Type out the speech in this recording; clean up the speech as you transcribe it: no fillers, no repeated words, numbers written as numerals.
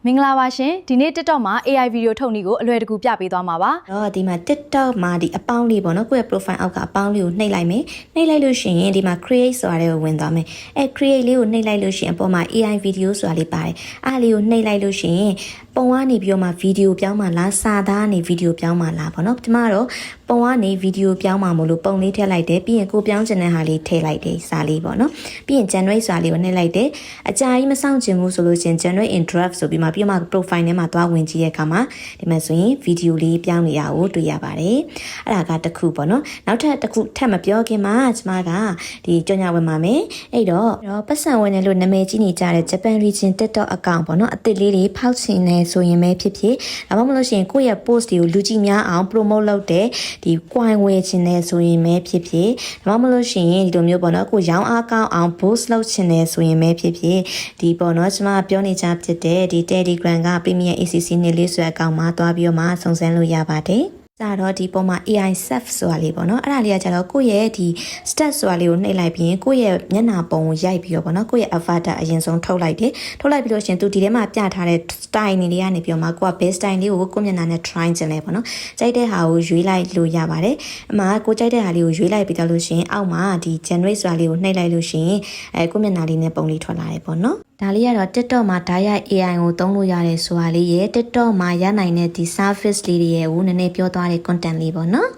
မင်္ဂလာပါရှင်ဒီနေ့ TikTok မှာ AI ဗီဒီယိုထုတ်နည်းကိုအလွယ်တကူပြပေးသွားမှာပါတော့ဒီမှာ TikTok မှာဒီအပေါင်းလေးပေါ့နော်ကိုယ့်ရဲ့ profile အောက်ကအပေါင်းလေးကိုနှိပ်လိုက်မယ်နှိပ်လိုက်လို့ရှိရင်ဒီမှာ create ဆိုတာလေးကိုဝင်သွားမယ်အဲ create လေးကိုနှိပ်လိုက်လို့ရှိရင်အပေါ်မှာ AI video ဆိုတာလေးပါတယ်အားလေးကိုနှိပ်လိုက်လို့ရှိရင်ပုံကနေပြီးတော့မှ video ပြောင်းမှလားစာသားနေ video ပြောင်းမှလားပေါ့နော်ဒီမှာတော့ပုံကနေ video ပြောင်းမှမလို့ပုံလေးထည့်လိုက်တယ်ပြီးရင်ကိုပြောင်းချင်တဲ့ဟာလေးထည့်လိုက်တယ်စာလေးပေါ့နော်ပြီးရင် generate ဆိုတာလေးကိုနှိပ်လိုက်တယ်အကြာကြီးမစောင့်ချင်ဘူးဆိုလို့ရှိရင် generate in draft ဆိုပြီးမှပြီးမှ profile ထဲမှာသွားဝင်ကြည့်တဲ့အခါမှာဒီမှာဆိုရင် video လေးပြောင်းနေတာကိုတွေ့ရပါတယ်အဲ့ဒါကတစ်ခုပေါ့နော်နောက်ထပ်တစ်ခုထပ်မပြောခင်မှာကျမကဒီကြော်ညာဝင်ပါမယ်အဲ့တော့ပတ်စံဝင်တယ်လို့နာမည်ကြီးနေကြတဲ့ Japan Region TikTok account ပေါ့နော်အသစ်လေးတွေဖောက်ချင်နေဆိုရင်ပဲဖြစ်ဖြစ်ဒါမှမဟုတ်ရှင်ကိုယ့်ရဲ့ post တွေကိုလူကြည့်များအောင် promote လုပ်တဲ့ဒီ coin ဝယ်ချင်နေဆိုရင်ပဲဖြစ်ဖြစ်ဒါမှမဟုတ်ရှင်ဒီလိုမျိုးပေါ့နော်ကိုရောင်းအားကောင်းအောင် boost လုပ်ချင်နေဆိုရင်ပဲဖြစ်ဖြစ်ဒီပေါ့နော်ကျမပြောနေကြဖြစ်တဲ့ဒီ Telegram က Premier ACC နေလေးဆိုတဲ့အကောင့်မှာတွားပြီးတော့မှစုံစမ်းလို့ရပါတယ်။ဒါတော့ဒီပုံမှာ AI self ဆိုတာလေးပေါ့နော်။အဲ့ဒါလေးကကျတော့ကိုယ့်ရဲ့ဒီ stat ဆိုတာလေးကိုနှိပ်လိုက်ပြီးရင်ကိုယ့်ရဲ့မျက်နှာပုံကိုရိုက်ပြီးတော့ပေါ့နော်။ကိုယ့်ရဲ့ avatar အရင်ဆုံးထုတ်လိုက်တယ်။ထုတ်လိုက်ပြီးလို့ရှင်သူဒီထဲမှာပြထားတဲ့ style နေလေးကနေပြီးတော့မှကိုက base style လေးကိုကိုယ့်မျက်နှာနဲ့ try ချင်လဲပေါ့နော်။ကြိုက်တဲ့ဟာကိုရွေးလိုက်လို့ရပါတယ်။အမှကိုကြိုက်တဲ့ဟာလေးကိုရွေးလိုက်ပြီးတော့လို့ရှင်အောက်မှာဒီ generate ဆိုတာလေးကိုနှိပ်လိုက်လို့ရှင်ကိုယ့်မျက်နှာလေးနဲ့ပုံလေးထွက်လာတယ်ပေါ့နော်။ဒါလေးကတော့ TikTok မှာဓာတ်ရိုက် AI ကိုသုံးလို့ရတယ်ဆိုတာလေးရဲ့ TikTok မှာရနိုင်တဲ့ဒီ service လေးတွေရဲ့ကိုနည်းနည်းပြောသွားတဲ့ content လေးပေါ့နော်